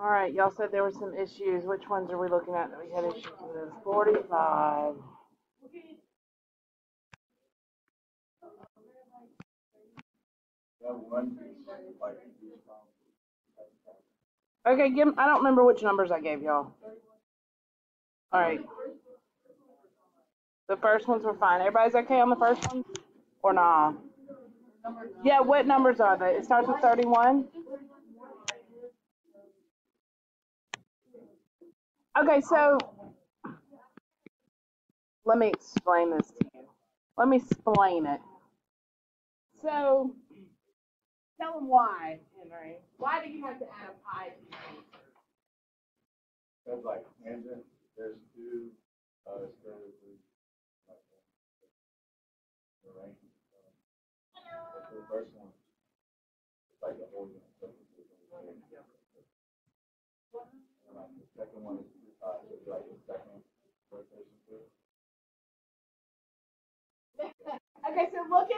All right, y'all said there were some issues. Which ones are we looking at that we had issues with? 45. Okay, I don't remember which numbers I gave y'all. All right. The first ones were fine. Everybody's okay on the first one? Or nah? Yeah, what numbers are they? It starts with 31? Okay, so let me explain this to you. Let me explain it. So, tell them why, Henry. Why do you have to add a pi to your answer? Because like tangent, there's two square root roots. Right? So the first one, it's like a whole unit circle. And like the second one is it's like the second rotation too. Okay, so look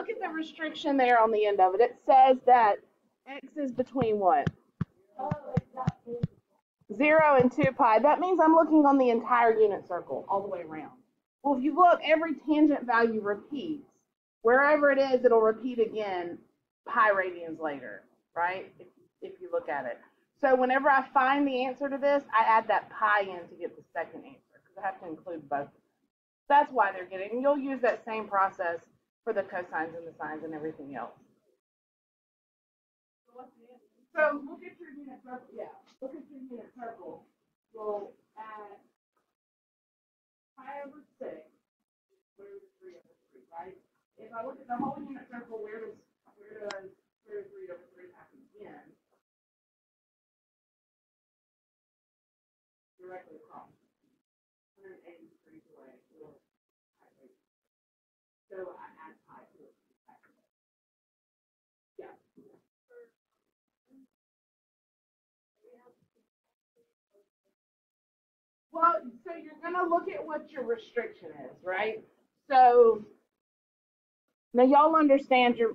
at the restriction there on the end of it. It says that x is between what? 0 and 2 pi. That means I'm looking on the entire unit circle all the way around. Well, if you look, every tangent value repeats. Wherever it is, it'll repeat again pi radians later, right? If you look at it. So whenever I find the answer to this, I add that pi in to get the second answer because I have to include both. That's why they're getting. You'll use that same process for the cosines and the sines and everything else. So look at your unit circle. Yeah, look at your unit circle. We'll add pi over 6, square root of 3 over 3, right? If I look at the whole unit circle, where does square root of 3 over 3 happen again? Directly across. 180 degrees away. So I add pi to it. Yeah. Well, so you're going to look at what your restriction is, right? So now y'all understand your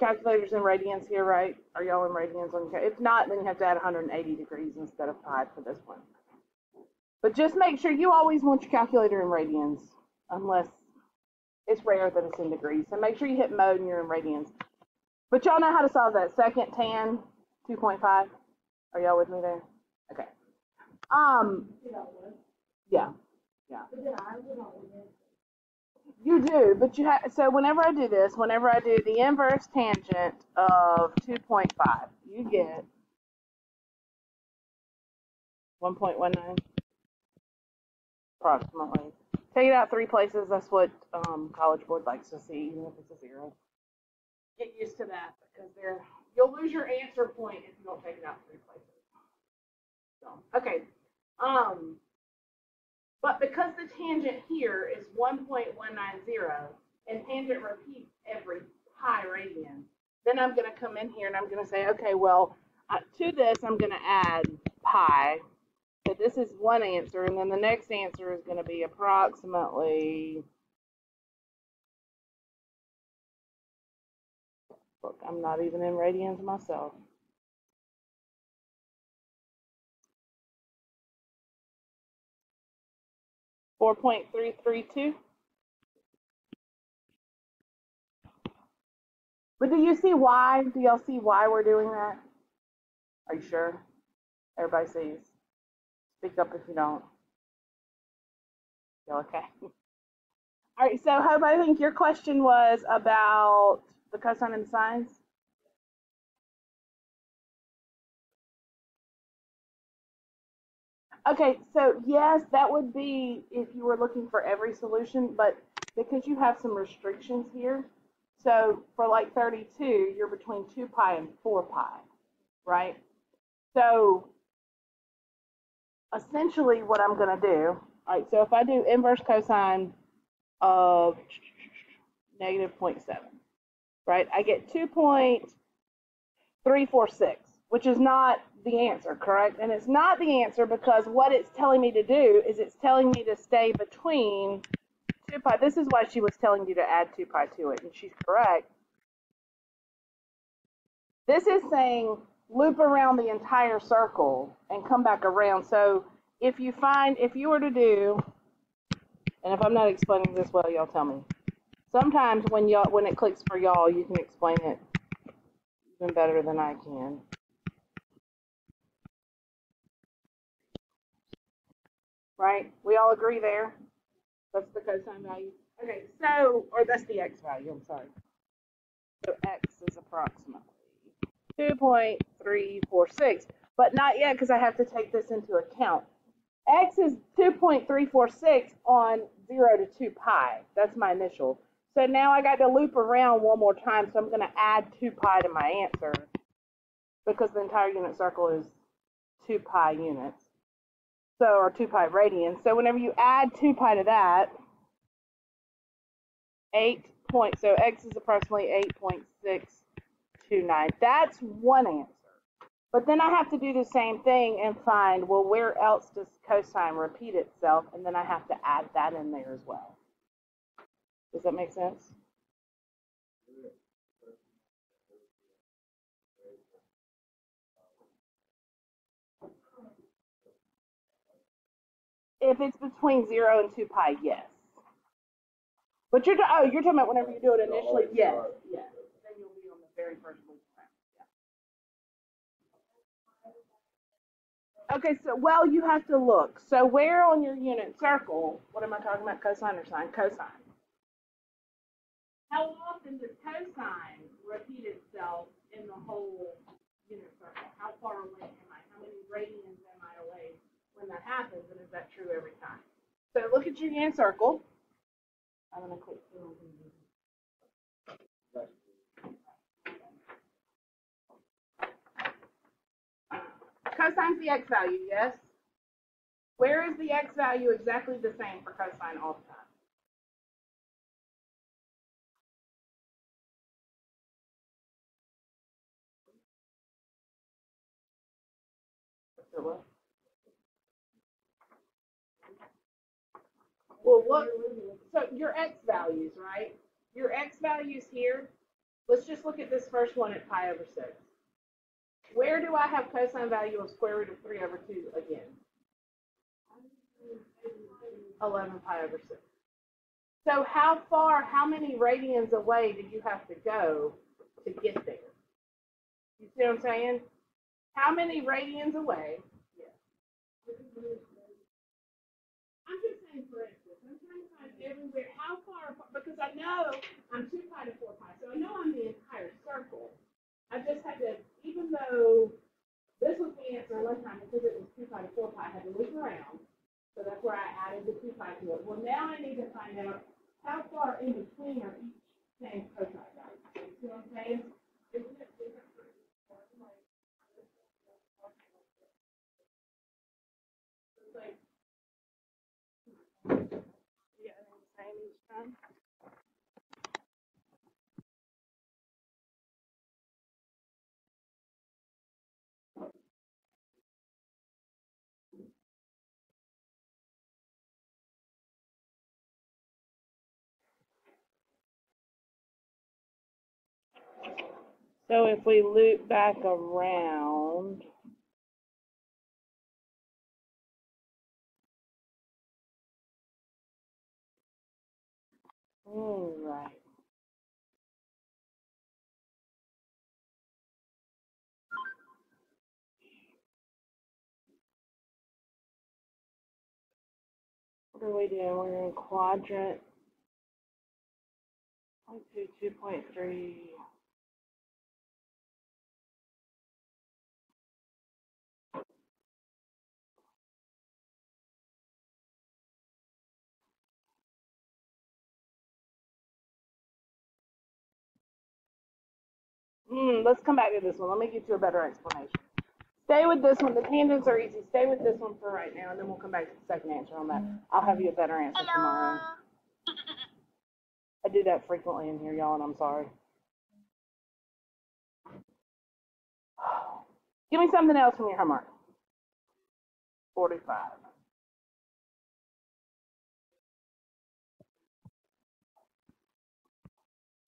calculators in radians here, right? Are y'all in radians? If not, then you have to add 180 degrees instead of pi for this one. But just make sure you always want your calculator in radians, unless it's rare that it's in degrees. So make sure you hit mode and you're in radians. But y'all know how to solve that second tan 2.5? Are y'all with me there? Okay. Yeah. You do, but you have, so whenever I do this, whenever I do the inverse tangent of 2.5, you get 1.19 approximately. Take it out 3 places. That's what College Board likes to see, even if it's a 0. Get used to that because you'll lose your answer point if you don't take it out 3 places. So, okay. But because the tangent here is 1.190 and tangent repeats every pi radian, then I'm going to come in here and I'm going to say, okay, well, to this I'm going to add pi. So this is one answer, and then the next answer is going to be approximately, look, I'm not even in radians myself. .332. But do you see why? Do y'all see why we're doing that? Are you sure? Everybody sees. Speak up if you don't. Y'all okay? All right, so Hope, I think your question was about the cosine and the sines. Okay, so yes, that would be if you were looking for every solution, but because you have some restrictions here, so for like 32, you're between 2 pi and 4 pi, right? So essentially what I'm going to do, all right, so if I do inverse cosine of negative 0.7, right, I get 2.346, which is not the answer, correct? And it's not the answer because what it's telling me to do is it's telling me to stay between 2 pi. This is why she was telling you to add 2 pi to it, and she's correct. This is saying loop around the entire circle and come back around. So if you were to do, and if I'm not explaining this well, y'all tell me. Sometimes when it clicks for y'all, you can explain it even better than I can. Right? We all agree there? That's the cosine value. Okay, so, or that's the x value, I'm sorry. So x is approximately 2.346, but not yet because I have to take this into account. X is 2.346 on 0 to 2 pi. That's my initial. So now I got to loop around one more time, so I'm going to add 2 pi to my answer because the entire unit circle is 2 pi units. So, or 2 pi radians. So whenever you add 2 pi to that, so x is approximately 8.629. That's one answer. But then I have to do the same thing and find, well, where else does cosine repeat itself? And then I have to add that in there as well. Does that make sense? If it's between 0 and 2 pi, yes. But you're talking about whenever you do it initially? Yes. Yes. Then you'll be on the very first loop. Okay, so, well, you have to look. So where on your unit circle, what am I talking about, cosine or sine? Cosine. How often does cosine repeat itself in the whole unit circle? How far away am I? How many radians am I away when that happens? And is that true every time? So look at your unit circle. I'm going to click through. Cosine's the x value, yes? Where is the x value exactly the same for cosine all the time? Well, look, so your x values, right? Your x values here, let's just look at this first one at pi over 6. Where do I have cosine value of square root of 3 over 2 again? 11 pi over 6. So how many radians away do you have to go to get there? You see what I'm saying? How many radians away? Yeah. I'm just saying, for instance, I'm trying to find everywhere, how far, because I know I'm 2 pi to 4 pi, so I know I'm the entire circle. I just had to, even though this was the answer last time, because it was 2 pi to 4 pi, I had to loop around, so that's where I added the 2 pi to it. Well, now I need to find out how far in between are each same cosine values. You see what I'm saying? Isn't it different for each one? It's like, yeah, the same each time. So if we loop back around, right. What are we doing? We're in quadrant 2.2, 2.3. Let's come back to this one. Let me get you a better explanation. Stay with this one. The tangents are easy. Stay with this one for right now, and then we'll come back to the second answer on that. I'll have you a better answer tomorrow. I do that frequently in here, y'all, and I'm sorry. Give me something else from your homework. 45.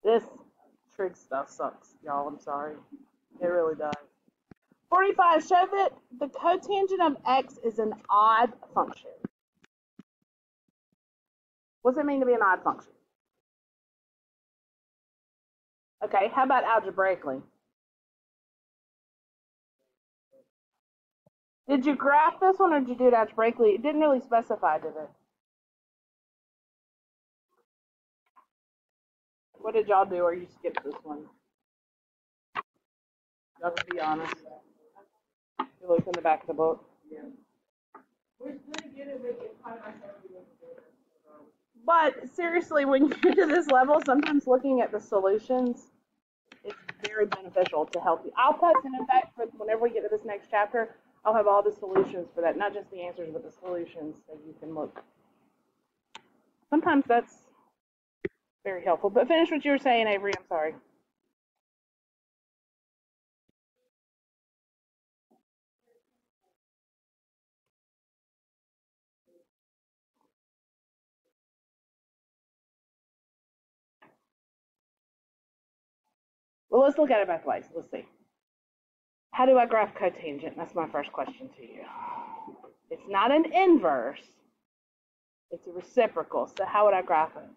This trig stuff sucks, y'all. I'm sorry. It really does. 45, show that the cotangent of x is an odd function. What does it mean to be an odd function? Okay, how about algebraically? Did you graph this one or did you do it algebraically? It didn't really specify, did it? What did y'all do or you skipped this one? Y'all can be honest. You look in the back of the book. Yeah. But seriously, when you get to this level, sometimes looking at the solutions is very beneficial to help you. I'll post, and in fact, whenever we get to this next chapter, I'll have all the solutions for that, not just the answers, but the solutions so you can look. Sometimes that's very helpful. But finish what you were saying, Avery. I'm sorry. Well, let's look at it both ways. Let's see. How do I graph cotangent? That's my first question to you. It's not an inverse. It's a reciprocal. So how would I graph it?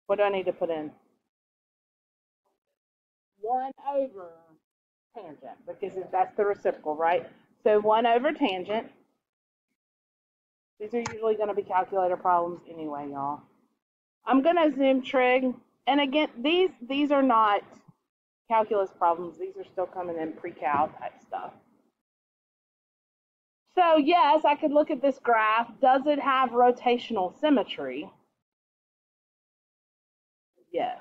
What do I need to put in? 1 over tangent, because that's the reciprocal, right? So 1 over tangent. These are usually going to be calculator problems anyway, y'all. I'm going to zoom trig. And again, these are not calculus problems. These are still coming in pre-cal type stuff. So yes, I could look at this graph. Does it have rotational symmetry? Yes,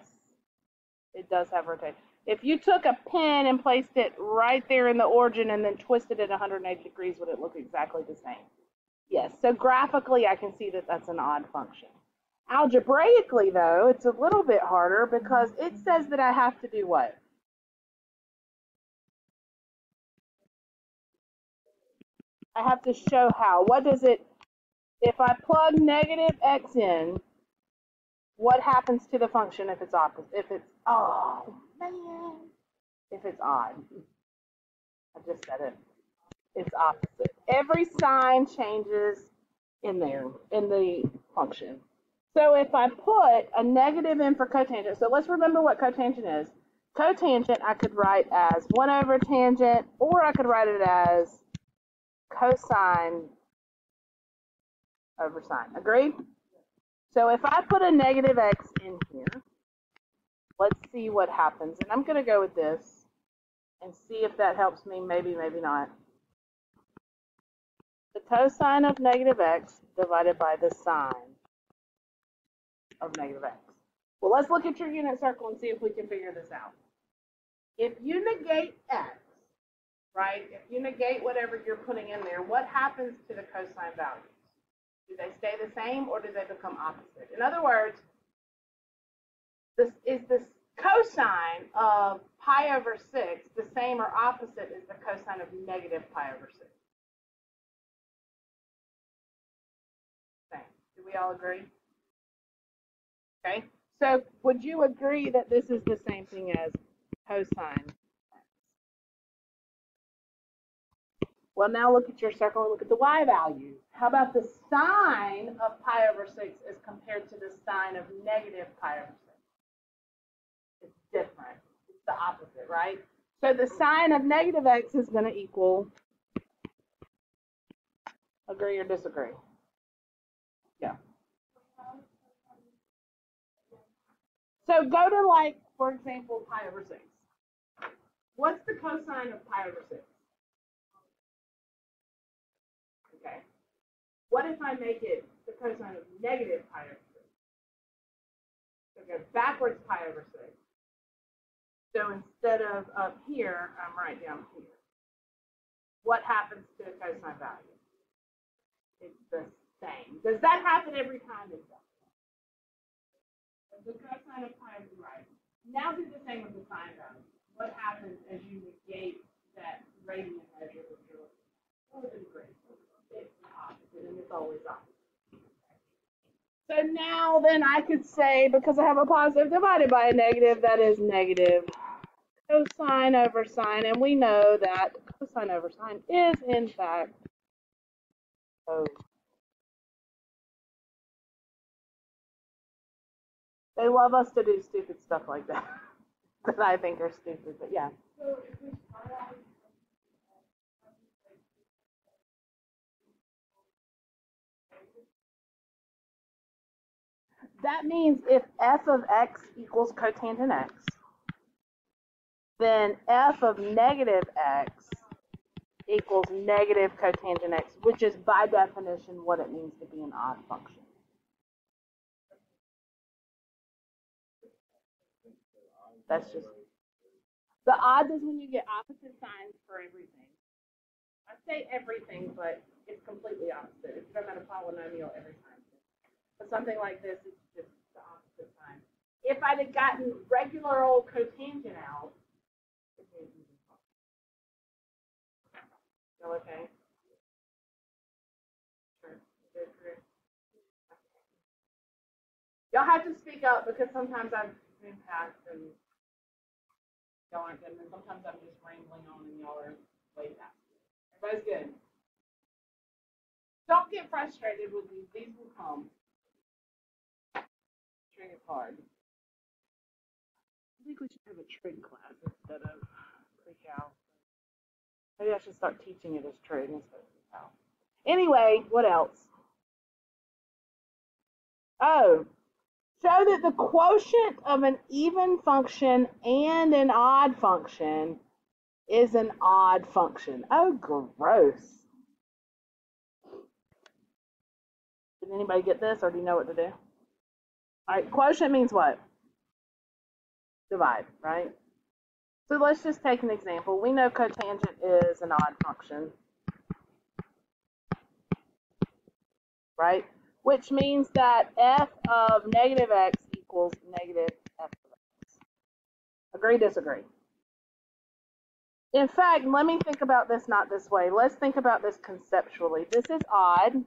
it does have rotation. If you took a pin and placed it right there in the origin and then twisted it 180 degrees, would it look exactly the same? Yes, so graphically I can see that that's an odd function. Algebraically, though, it's a little bit harder because it says that I have to do what? I have to show how. What does it, if I plug negative x in, what happens to the function if it's opposite? If it's, oh, man, if it's odd. I just said it. It's opposite. Every sign changes in there, in the function. So if I put a negative in for cotangent, so let's remember what cotangent is. Cotangent I could write as 1 over tangent, or I could write it as cosine over sine. Agreed? So if I put a negative x in here, let's see what happens. And I'm going to go with this and see if that helps me. Maybe, maybe not. The cosine of negative x divided by the sine of negative x. Well, let's look at your unit circle and see if we can figure this out. If you negate x, right, if you negate whatever you're putting in there, what happens to the cosine values? Do they stay the same or do they become opposite? In other words, is this cosine of pi over 6 the same or opposite as the cosine of negative pi over 6? Same. Do we all agree? Okay. So would you agree that this is the same thing as cosine? Well, now look at your circle and look at the y value. How about the sine of pi over 6 as compared to the sine of negative pi over 6? It's different. It's the opposite, right? So the sine of negative x is going to equal, agree or disagree? Yeah. So go to, like, for example, pi over 6. What's the cosine of pi over 6? Okay. What if I make it the cosine of negative pi over 6? So go backwards pi over 6. So instead of up here, I'm right down here. What happens to the cosine value? It's the same. Does that happen every time? It does. The cosine of pi is right. Now do the same with the sine value. What happens as you negate that radian measure that you're looking at? What is great? It's opposite, and it's always opposite. So now then I could say, because I have a positive divided by a negative, that is negative cosine over sine, and we know that cosine over sine is in fact cos. They love us to do stupid stuff like that that I think are stupid, but yeah. That means if f of x equals cotangent x, then f of negative x equals negative cotangent x, which is by definition what it means to be an odd function. That's just, the odds is when you get opposite signs for everything. I say everything, but it's completely opposite. It's no matter polynomial every time. But something like this is just the opposite sign. If I'd have gotten regular old cotangent out, still okay? Sure. Y'all have to speak up because sometimes I've been past and y'all aren't good, and then sometimes I'm just rambling on and y'all are way past. Everybody's good. Don't get frustrated with these. These will come. Trig is hard. I think we should have a trig class instead of pre-cal. Maybe I should start teaching it as trig instead of pre-cal. Anyway, what else? Oh, show that the quotient of an even function and an odd function is an odd function. Oh, gross. Did anybody get this, or do you know what to do? All right, quotient means what? Divide, right? So let's just take an example. We know cotangent is an odd function, right? Which means that f of negative x equals negative f of x. Agree, disagree? In fact, let me think about this not this way. Let's think about this conceptually. This is odd.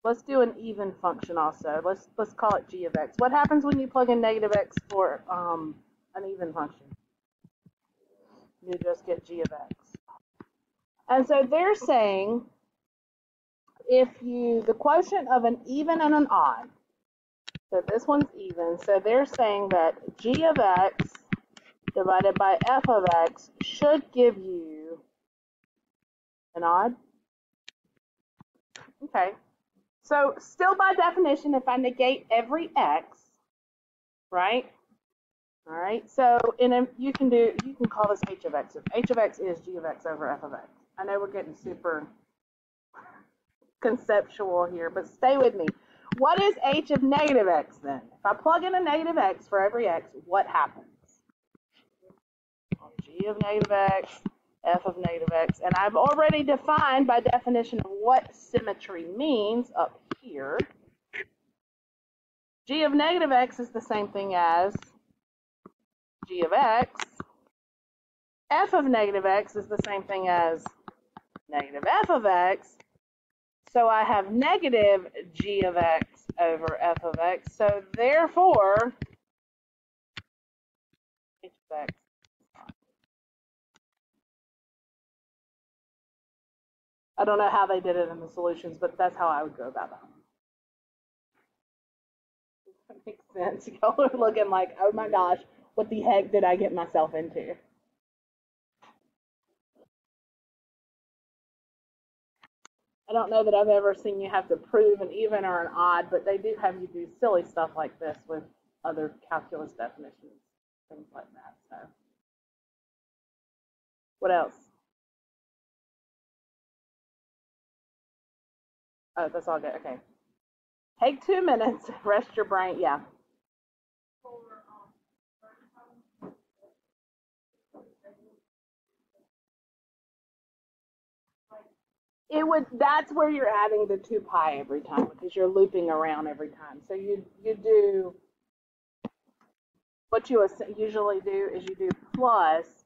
Let's do an even function also. Let's call it g of x. What happens when you plug in negative x for an even function? You just get g of x. And so they're saying if the quotient of an even and an odd, so this one's even, so they're saying that g of x divided by f of x should give you an odd. Okay. So still by definition, if I negate every x, right? All right. So you can call this h of x. If h of x is g of x over f of x. I know we're getting super conceptual here, but stay with me. What is h of negative x then? If I plug in a negative x for every x, what happens? G of negative x, f of negative x, and I've already defined by definition what symmetry means up here. G of negative x is the same thing as g of x. F of negative x is the same thing as negative f of x. So I have negative g of x over f of x. So therefore, h of x. I don't know how they did it in the solutions, but that's how I would go about that. Does that make sense? Y'all are looking like, oh my gosh, what the heck did I get myself into? I don't know that I've ever seen you have to prove an even or an odd, but they do have you do silly stuff like this with other calculus definitions, things like that. So, what else? Oh, that's all good. Okay. Take 2 minutes, rest your brain. Yeah. That's where you're adding the 2 pi every time because you're looping around every time. So you do, what you usually do is you do plus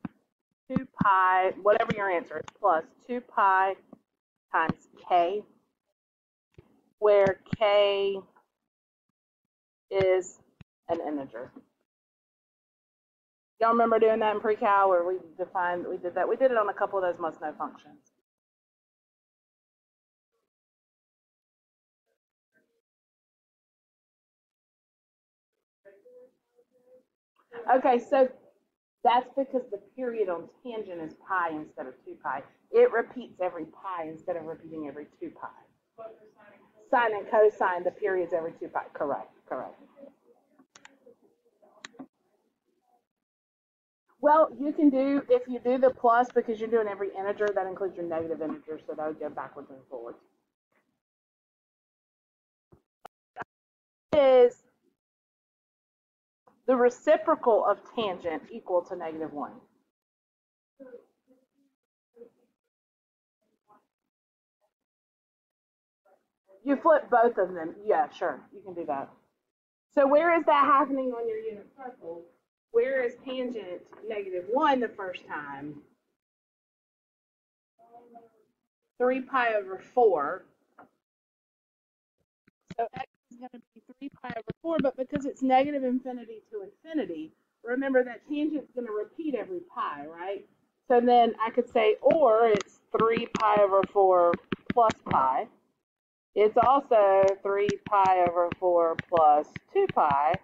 2 pi, whatever your answer is, plus 2 pi times k, where k is an integer. Y'all remember doing that in pre-cal where we did that? We did it on a couple of those must-know functions. Okay, so that's because the period on tangent is pi instead of 2 pi. It repeats every pi instead of repeating every 2 pi. Sine and cosine, the period's every 2 pi. Correct. Well, you can do, if you do the plus, because you're doing every integer, that includes your negative integer, so that would go backwards and forwards. Is the reciprocal of tangent equal to -1? You flip both of them. Yeah, sure. You can do that. So where is that happening on your unit circle? Where is tangent -1 the first time? 3 pi over 4. So x is going to be 3 pi over 4, but because it's negative infinity to infinity, remember that tangent's going to repeat every pi, right? So then I could say, or it's 3 pi over 4 plus pi. It's also 3 pi over 4 plus 2 pi.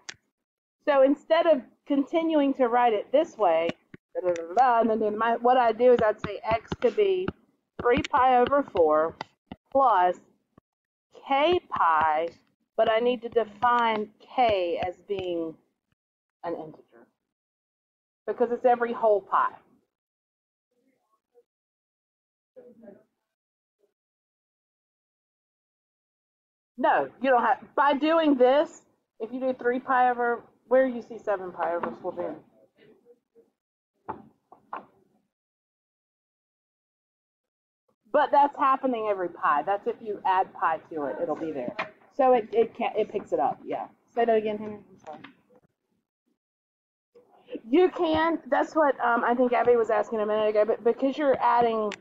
So instead of continuing to write it this way, and then what I do is I'd say x could be 3 pi over 4 plus k pi, but I need to define k as being an integer because it's every whole pi. No, you don't have, by doing this, if you do 3 pi over, where you see 7 pi over 4 being? But that's happening every pi. That's if you add pi to it, it'll be there. So it picks it up, yeah. Say that again, Henry. I'm sorry. You can. That's what I think Abby was asking a minute ago. But because you're adding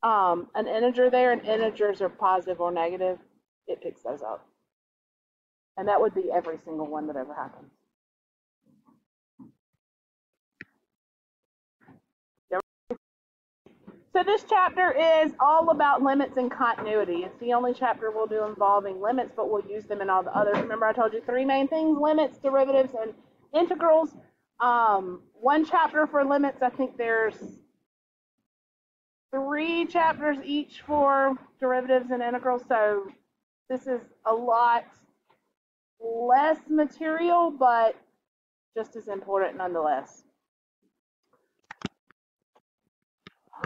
an integer there, and integers are positive or negative, it picks those up. And that would be every single one that ever happens. So this chapter is all about limits and continuity. It's the only chapter we'll do involving limits, but we'll use them in all the others. Remember I told you 3 main things: limits, derivatives, and integrals. One chapter for limits. I think there's 3 chapters each for derivatives and integrals. So this is a lot less material, but just as important nonetheless.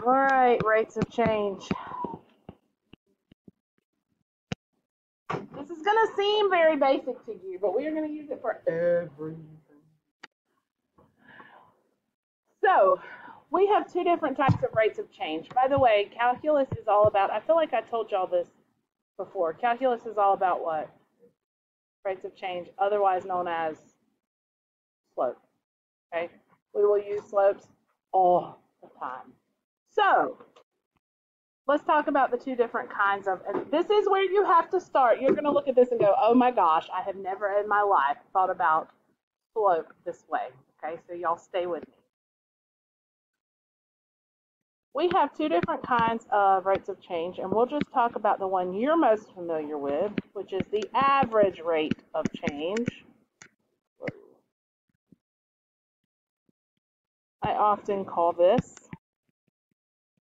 All right, rates of change. This is going to seem very basic to you, but we are going to use it for everything. So, we have 2 different types of rates of change. By the way, calculus is all about, I feel like I told y'all this before. Calculus is all about what? Rates of change, otherwise known as slope. Okay? We will use slopes all the time. So, let's talk about the 2 different kinds of, and this is where you have to start. You're going to look at this and go, oh my gosh, I have never in my life thought about slope this way. Okay, so y'all stay with me. We have 2 different kinds of rates of change, and we'll just talk about the one you're most familiar with, which is the average rate of change. I often call this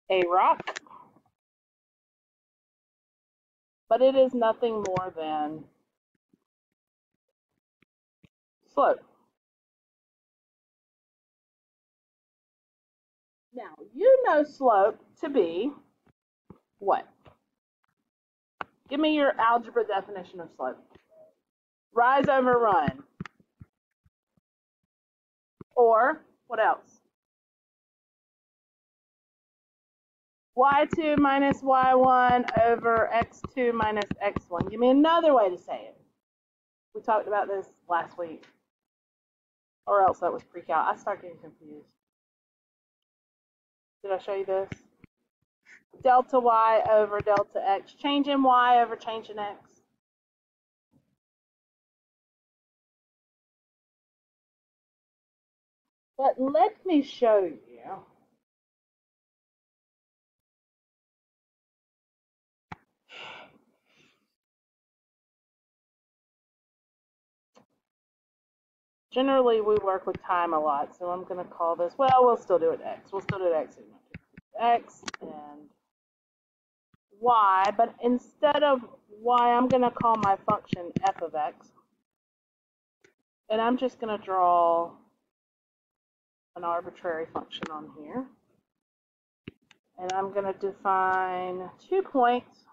AROC, but it is nothing more than slope. Now, you know slope to be what? Give me your algebra definition of slope. Rise over run. Or, what else? y2 minus y1 over x2 minus x1. Give me another way to say it. We talked about this last week. Or else that was pre-cal. I start getting confused. Did I show you this? Delta y over delta x. Change in y over change in x. But let me show you. Generally, we work with time a lot, so I'm going to call this, well, we'll still do it X. We'll still do it X and Y, but instead of Y, I'm going to call my function f of X. And I'm just going to draw an arbitrary function on here. And I'm going to define 2 points.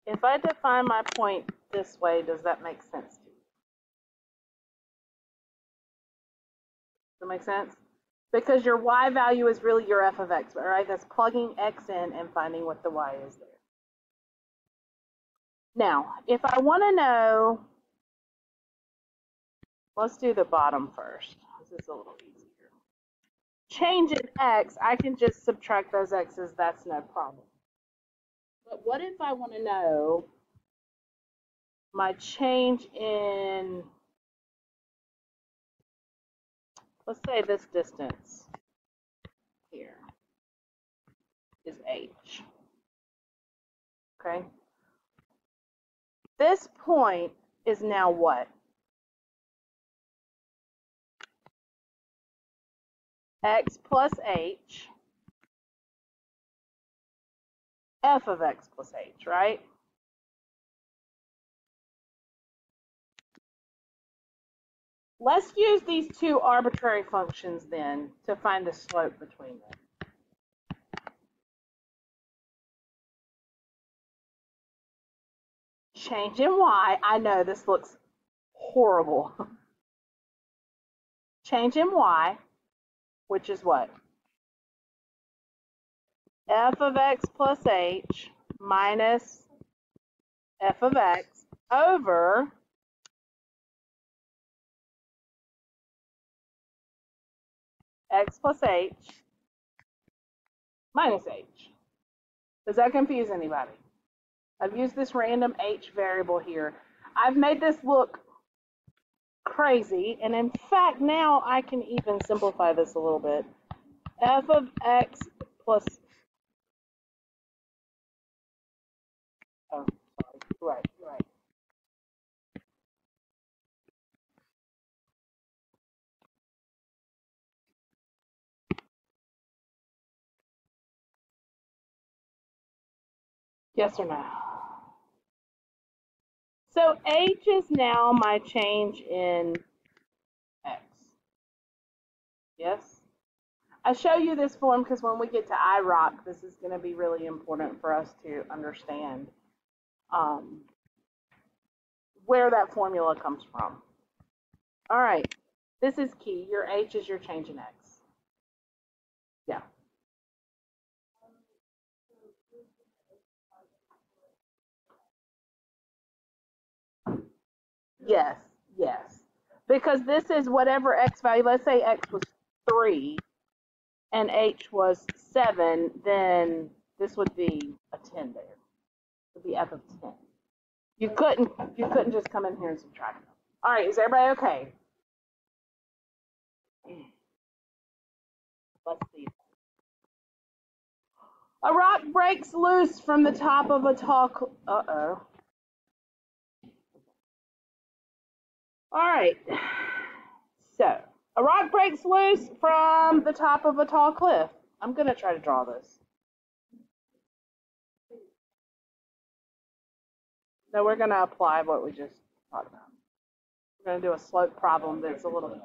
If I define my point this way, does that make sense to you? Does that make sense? Because your y value is really your f of x, right? That's plugging x in and finding what the y is there. Now, if I want to know, let's do the bottom first. This is a little easier. Change in x, I can just subtract those x's. That's no problem. But what if I want to know my change in, let's say this distance here is h. Okay? This point is now what? X plus h, f of x plus h, right? Let's use these two arbitrary functions then to find the slope between them. Change in y, I know this looks horrible. Change in y, which is what? F of x plus h minus f of x over x plus h minus h. Does that confuse anybody? I've used this random h variable here. I've made this look crazy, and in fact, now I can even simplify this a little bit. F of x plus, oh, sorry, right. Yes or no? So h is now my change in x. Yes? I show you this form because when we get to IROC, this is going to be really important for us to understand where that formula comes from. All right, this is key. Your h is your change in x. Yeah. Yes, yes. Because this is whatever x value, let's say x was 3 and h was 7, then this would be a 10 there. It would be f of 10. You couldn't just come in here and subtract them. All right, is everybody okay? Let's see. A rock breaks loose from the top of a tall uh-oh. All right. So, a rock breaks loose from the top of a tall cliff. I'm going to try to draw this. No, we're going to apply what we just talked about. We're going to do a slope problem that's a little...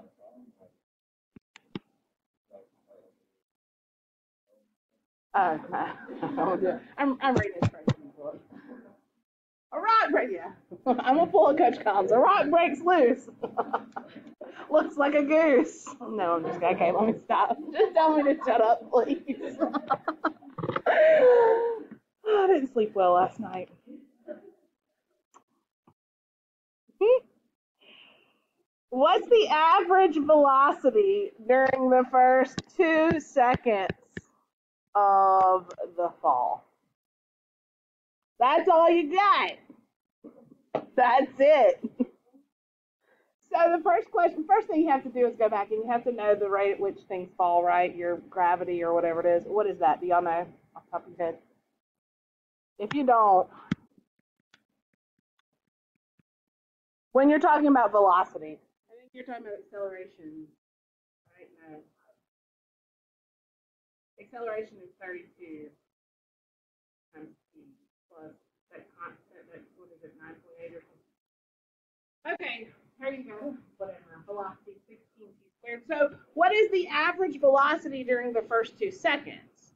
Oh, no. I'm reading this from the book. A rock breaks, yeah. I'm going to pull a Coach Collins. A rock breaks loose. Looks like a goose. No, I'm just okay, let me stop. Just tell me to shut up, please. I didn't sleep well last night. What's the average velocity during the first 2 seconds of the fall? That's all you got. That's it. So the first thing you have to do is go back and you have to know the rate at which things fall, right? Your gravity or whatever it is. What is that? Do y'all know off the top of your head? If you don't, when you're talking about velocity, I think you're talking about acceleration, right? No. Acceleration is 32 times t plus that constant, that, what is it, 9.8 or something? Okay, here you go. Whatever, velocity 16 t squared. So what is the average velocity during the first 2 seconds?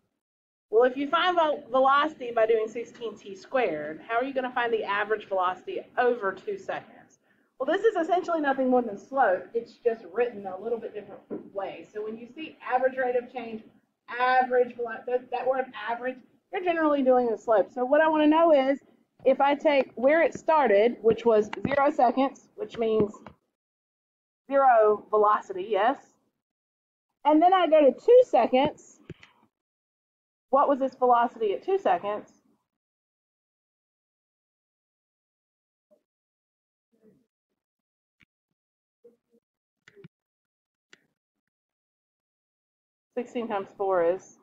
Well, if you find velocity by doing 16 t squared, how are you going to find the average velocity over 2 seconds? Well, this is essentially nothing more than slope. It's just written a little bit different way. So when you see average rate of change, average velocity, that word average, you're generally doing the slope. So what I want to know is, if I take where it started, which was 0 seconds, which means 0 velocity, yes, and then I go to 2 seconds, what was its velocity at 2 seconds? (16 times 4 is).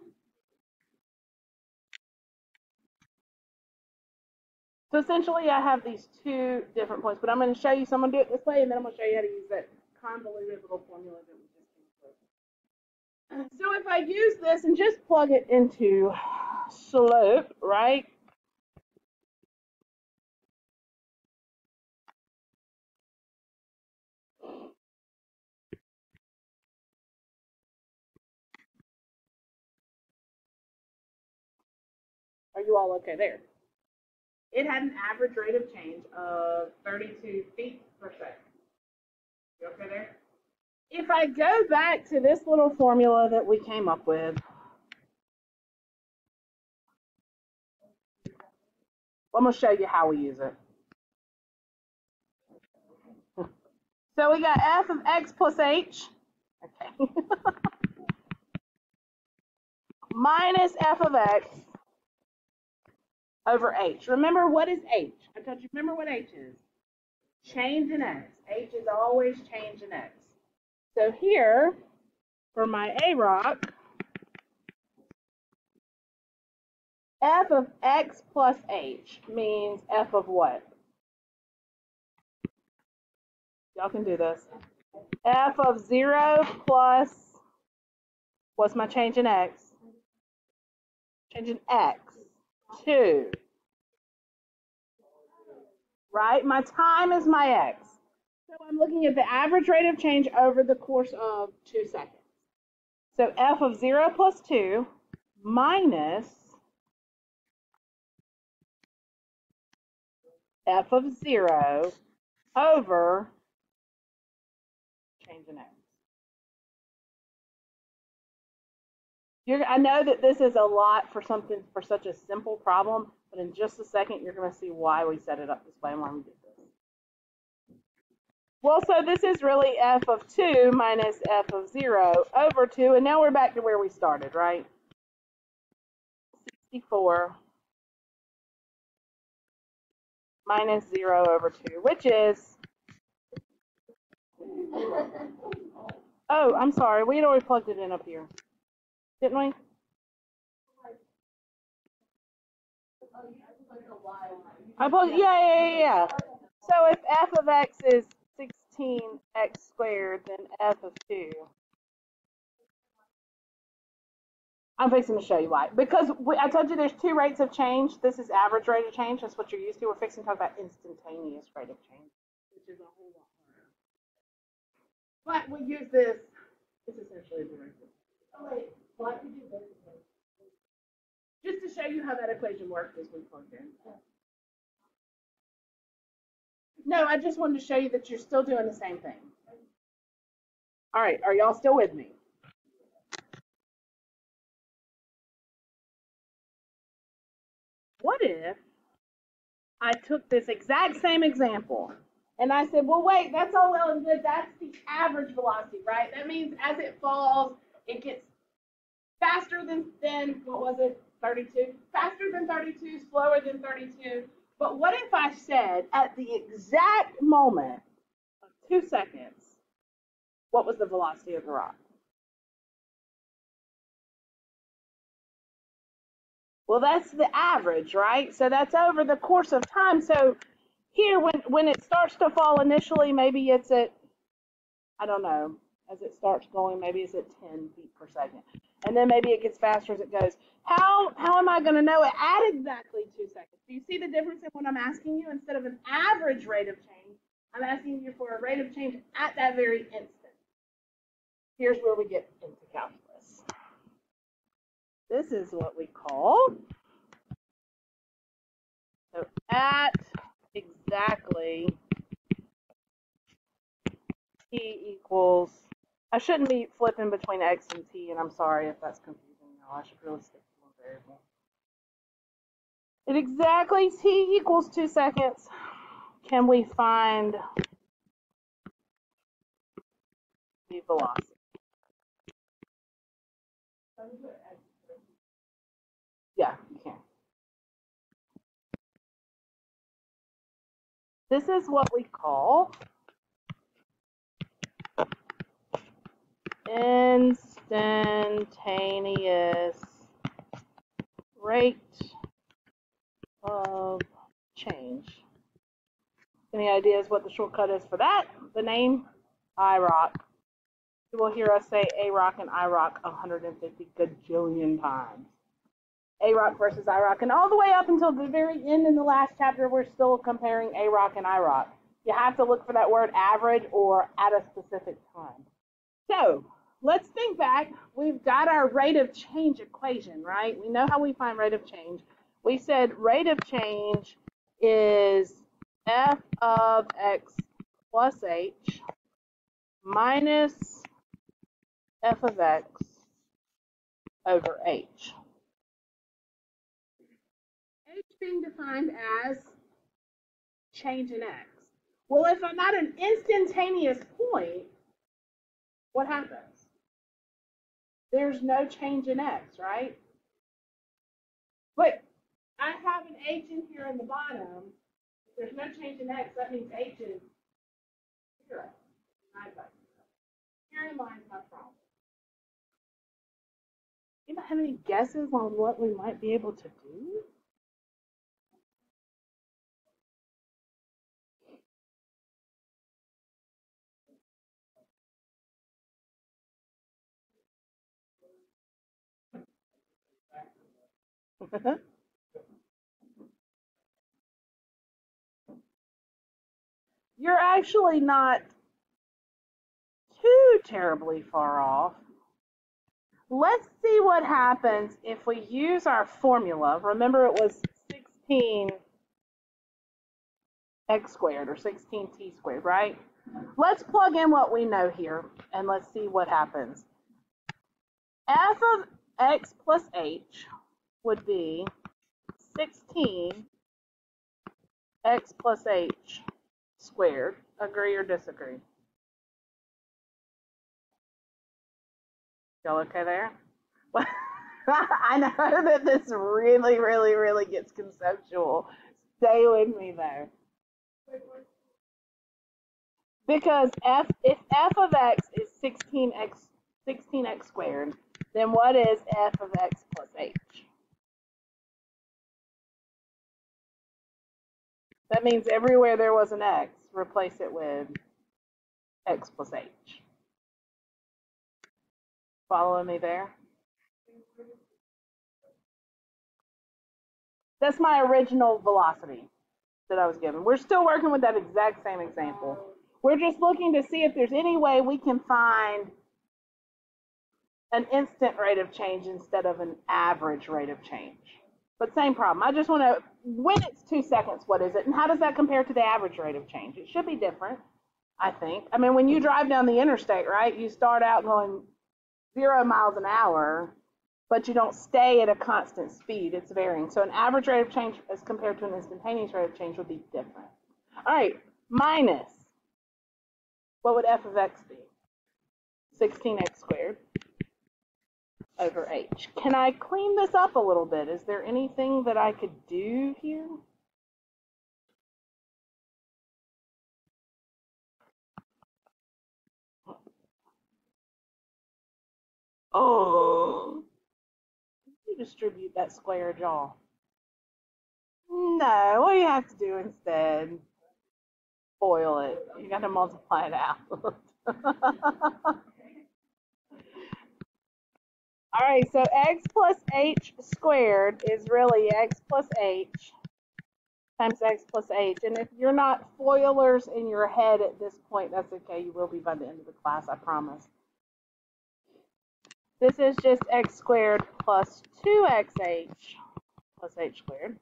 So essentially, I have these 2 different points, but I'm going to show you. So I'm going to do it this way, and then I'm going to show you how to use that convoluted little formula that we just came through. So if I use this and just plug it into slope, right? Are you all okay there? It had an average rate of change of 32 feet per second. You okay there? If I go back to this little formula that we came up with, I'm going to show you how we use it. So we got f of x plus h, okay, minus f of x over h. Remember, what is h? I told you, remember what h is? Change in x. H is always change in x. So here, for my AROC, f of x plus h means f of what? Y'all can do this. F of 0 plus, what's my change in x? Change in x, 2. Right? My time is my x. So I'm looking at the average rate of change over the course of 2 seconds. So f of 0 plus 2 minus f of 0 over change in x. I know that this is a lot for such a simple problem, but in just a second you're going to see why we set it up this way and why we did this. Well, so this is really f of 2 minus f of 0 over 2, and now we're back to where we started, right? 64 minus 0 over 2, which is, oh, I'm sorry, we had already plugged it in up here, didn't we? I plugged, yeah. So if f of x is 16x squared, then f of 2. I'm fixing to show you why. Because I told you there's 2 rates of change. This is average rate of change. That's what you're used to. We're fixing to talk about instantaneous rate of change, which is a whole lot harder. But we use this. It's essentially the rate. Oh, wait. Why did you do this? Just to show you how that equation works as we plugged in. No, I just wanted to show you that you're still doing the same thing. All right, are y'all still with me? What if I took this exact same example And I said, well, wait, that's all well and good. That's the average velocity, right? That means as it falls, it gets faster than what was it, 32? Faster than 32, slower than 32. But what if I said at the exact moment of 2 seconds, what was the velocity of the rock? Well, that's the average, right? So that's over the course of time. So here, when it starts to fall initially, maybe it's at, I don't know, as it starts going, maybe it's at 10 feet per second. And then maybe it gets faster as it goes. How am I going to know it at exactly 2 seconds? Do you see the difference in what I'm asking you? Instead of an average rate of change, I'm asking you for a rate of change at that very instant. Here's where we get into calculus. This is what we call, so at exactly t equals, I shouldn't be flipping between x and t, and I'm sorry if that's confusing. No, I should really stick to one variable. At exactly t equals 2 seconds, can we find the velocity? Yeah, you can. This is what we call instantaneous rate of change. Any ideas what the shortcut is for that? The name? IROC. You will hear us say AROC and IROC 150 gajillion times. AROC versus IROC. And all the way up until the very end in the last chapter, we're still comparing AROC and IROC. You have to look for that word average or at a specific time. So let's think back. We've got our rate of change equation, right? We know how we find rate of change. We said rate of change is f of x plus h minus f of x over h. H being defined as change in x. Well, if I'm at an instantaneous point, what happens? There's no change in x, right? Wait, I have an h in here in the bottom. If there's no change in x, that means h is 0. Herein lies my problem. You don't have any guesses on what we might be able to do? You're actually not too terribly far off. Let's see what happens if we use our formula. Remember, it was 16x squared or 16t squared, right? Let's plug in what we know here and let's see what happens. F of x plus h would be 16x plus h squared. Agree or disagree? Y'all okay there? I know that this really gets conceptual. Stay with me though. Because if f of x is 16x squared, then what is f of x plus h? That means everywhere there was an x, replace it with x plus h. Following me there? That's my original velocity that I was given. We're still working with that exact same example. We're just looking to see if there's any way we can find an instant rate of change instead of an average rate of change. But same problem. I just want to, when it's 2 seconds, what is it? And how does that compare to the average rate of change? It should be different, I think. I mean, when you drive down the interstate, right, you start out going 0 miles an hour, but you don't stay at a constant speed. It's varying. So an average rate of change as compared to an instantaneous rate of change would be different. All right, minus, what would f of x be? 16x squared over h. Can I clean this up a little bit? Is there anything that I could do here? Oh, you distribute that square jaw. No, what do you have to do instead? Foil it. You got to multiply it out. All right, so x plus h squared is really x plus h times x plus h. And if you're not foilers in your head at this point, that's okay. You will be by the end of the class, I promise. This is just x squared plus 2xh plus h squared.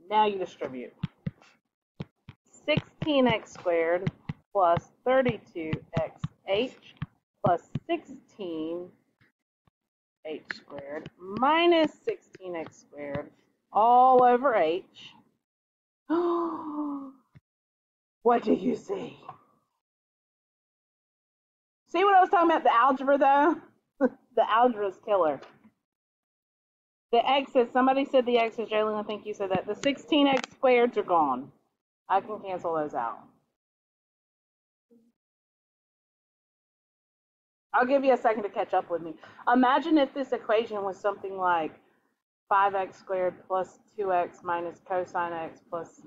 Now you distribute. 16x squared plus 32xh plus 16h squared minus 16x squared all over h. What do you see? See what I was talking about, the algebra, though? The algebra is killer. The x's, somebody said the x's, Jalen, I think you said that. The 16x squareds are gone. I can cancel those out. I'll give you a second to catch up with me. Imagine if this equation was something like 5x squared plus 2x minus cosine x plus,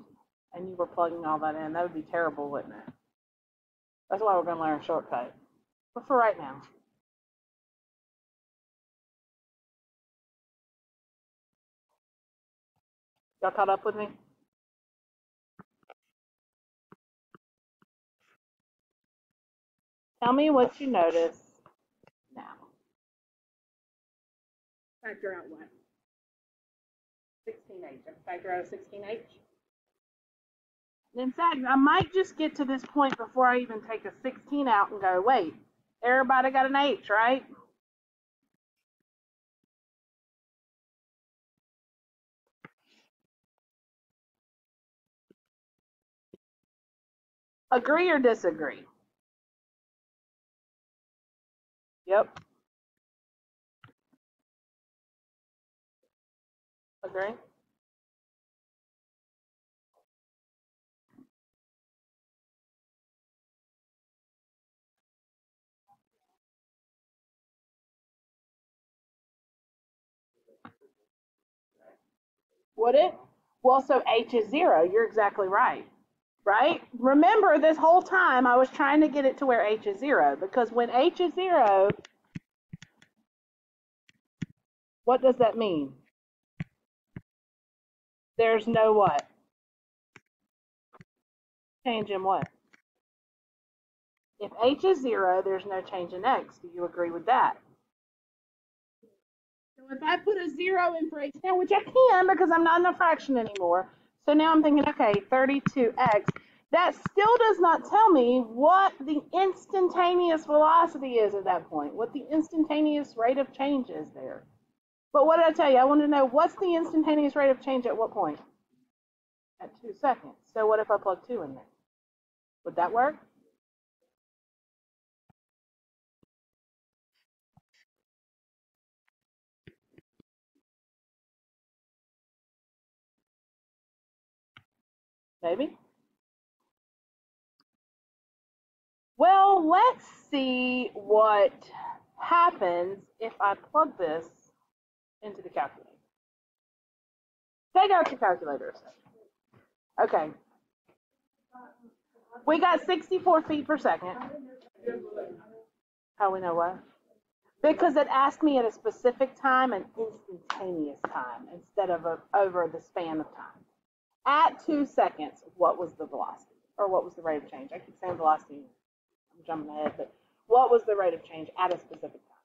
and you were plugging all that in. That would be terrible, wouldn't it? That's why we're going to learn a shortcut. But for right now. Y'all caught up with me? Tell me what you notice now. Factor out what? 16h. Factor out a 16h. In fact, I might just get to this point before I even take a 16 out and go, wait, everybody got an h, right? Agree or disagree? Yep. Agree? Would it? Well, so h is 0. You're exactly right. Right? Remember, this whole time I was trying to get it to where h is 0, because when h is 0, what does that mean? There's no what? Change in what? If h is 0, there's no change in x. Do you agree with that? So if I put a 0 in for h now, which I can because I'm not in a fraction anymore, so now I'm thinking, okay, 32x, that still does not tell me what the instantaneous velocity is at that point, what the instantaneous rate of change is there. But what did I tell you? I want to know what's the instantaneous rate of change at what point? At 2 seconds. So what if I plug 2 in there? Would that work? Maybe. Well, let's see what happens if I plug this into the calculator. Take out your calculator a second. Okay. We got 64 feet per second. How we know what? Because it asked me at a specific time, an instantaneous time, instead of over the span of time. At 2 seconds, what was the velocity? Or what was the rate of change? I keep saying velocity. I'm jumping ahead, but what was the rate of change at a specific time?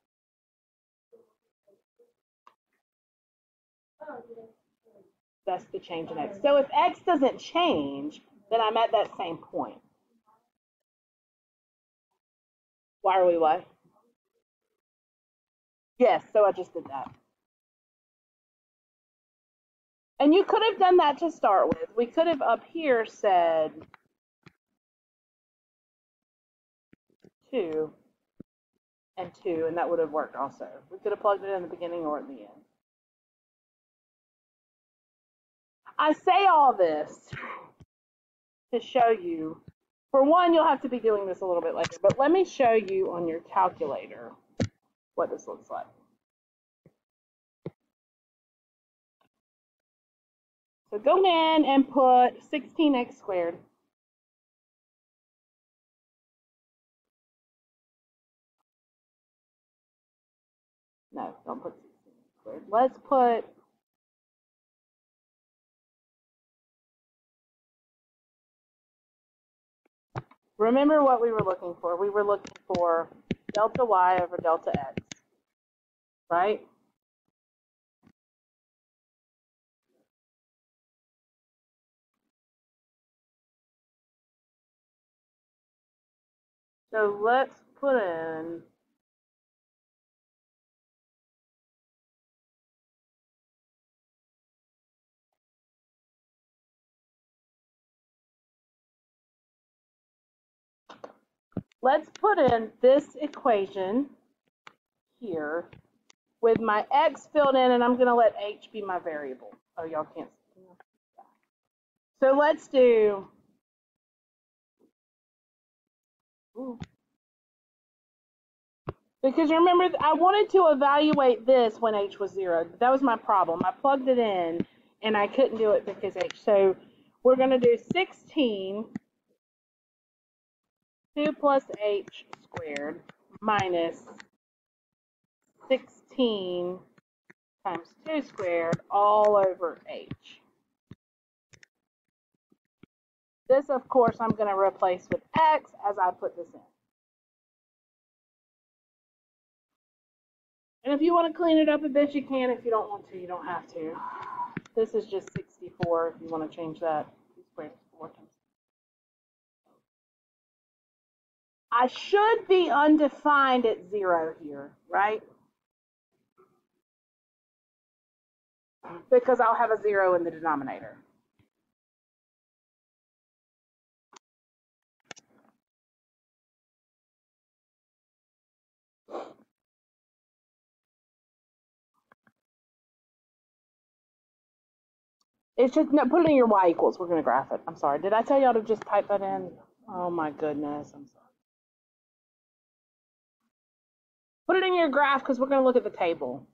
That's the change in x. So if x doesn't change, then I'm at that same point. Why are we what? Yes, so I just did that. And you could have done that to start with. We could have up here said 2 and 2, and that would have worked also. We could have plugged it in the beginning or at the end. I say all this to show you, for one, you'll have to be doing this a little bit later, but let me show you on your calculator what this looks like. So go in and put 16x squared. No, don't put 16x squared. Let's put, remember what we were looking for. We were looking for delta y over delta x, right? So let's put in this equation here with my x filled in, and I'm going to let h be my variable. Oh, y'all can't see. So let's do, because remember, I wanted to evaluate this when h was 0. That was my problem. I plugged it in, and I couldn't do it because h. So we're going to do 16, 2 plus h squared minus 16 times 2 squared all over h. This, of course, I'm going to replace with x as I put this in. And if you want to clean it up a bit, you can. If you don't want to, you don't have to. This is just 64 if you want to change that. I should be undefined at 0 here, right? Because I'll have a 0 in the denominator. It's just, no, put it in your y equals. We're going to graph it. I'm sorry. Did I tell y'all to just type that in? Oh, my goodness. I'm sorry. Put it in your graph because we're going to look at the table.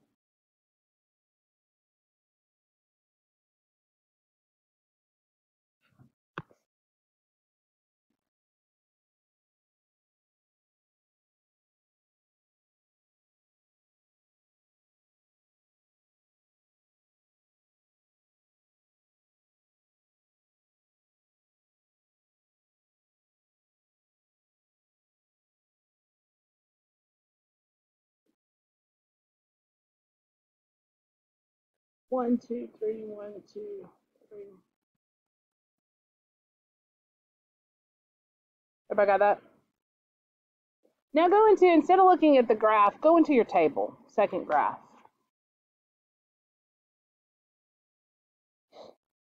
One, two, three, 1, 2, 3. Everybody got that? Now go into, instead of looking at the graph, go into your table, second graph.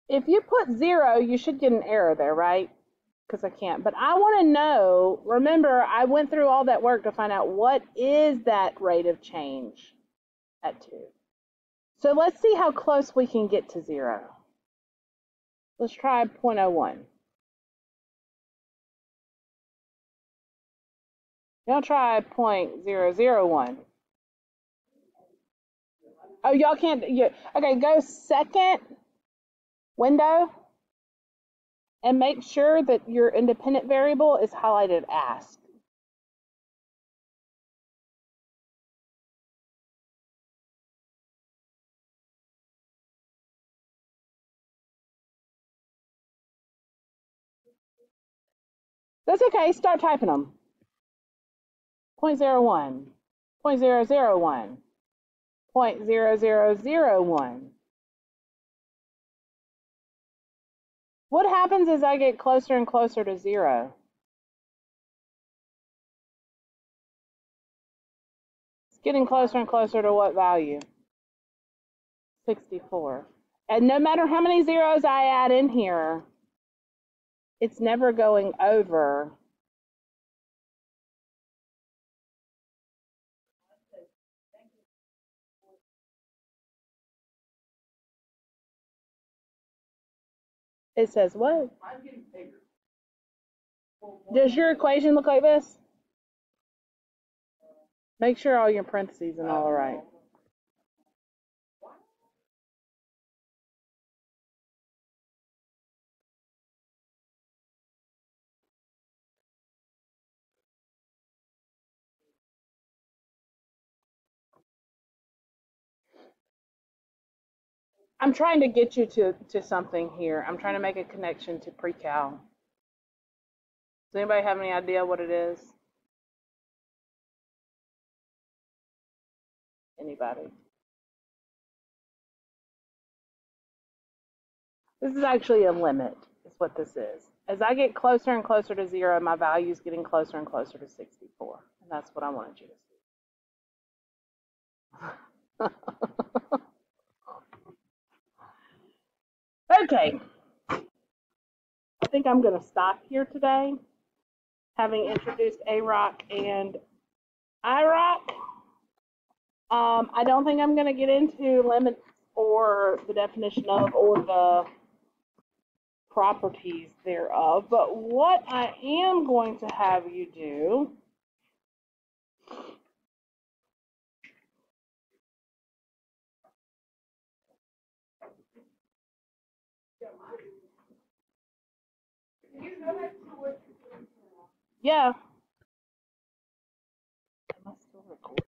If you put 0, you should get an error there, right? Because I can't. But I want to know, remember, I went through all that work to find out what is that rate of change at 2. So let's see how close we can get to 0. Let's try 0.01. Now try 0.001. Oh, y'all can't. Okay, go second window and make sure that your independent variable is highlighted ask. That's okay. Start typing them. 0.01, 0.001, 0.0001, What happens as I get closer and closer to 0? It's getting closer and closer to what value? 64. And no matter how many zeros I add in here, it's never going over . It says what? Does your equation look like this? Make sure all your parentheses and all are right. I'm trying to get you to something here. I'm trying to make a connection to pre-cal. Does anybody have any idea what it is? Anybody? This is actually a limit, is what this is. As I get closer and closer to 0, my value is getting closer and closer to 64. And that's what I wanted you to see. Okay. I think I'm going to stop here today, having introduced AROC and IROC. I don't think I'm going to get into limits or the definition of or the properties thereof, but what I am going to have you do yeah. Am I still recording?